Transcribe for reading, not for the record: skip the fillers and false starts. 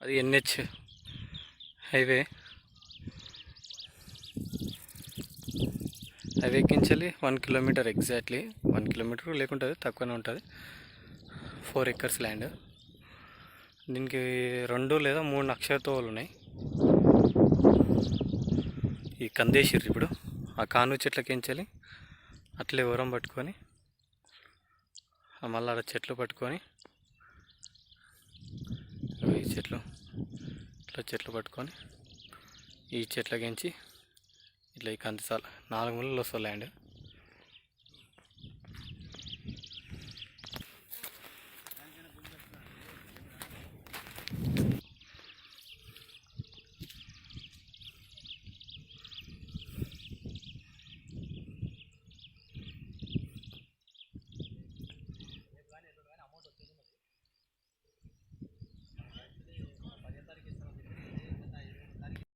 అది NH highway. హైవేకించాలి 1 kilometre, exactly 1 kilometre లేకుంటే తక్కువనే ఉంటుంది. 4 ఎకర్స్ ల్యాండ్. దీనికి 2 లేదా 3 అక్షరతోవలు ఉన్నాయి. ఈ కందేసిర్రు ఇప్పుడు ఆ కాను చెట్లకించాలి, అట్లే ఓరం పట్టుకొని మళ్ళీ అలా చెట్లు పట్టుకొని ఈ చెట్లు ఇట్లా చెట్లు పట్టుకొని ఈ చెట్లకించి ఇట్లా ఈ కందిసాల 4 మూలలు వస్తుంది ల్యాండ్.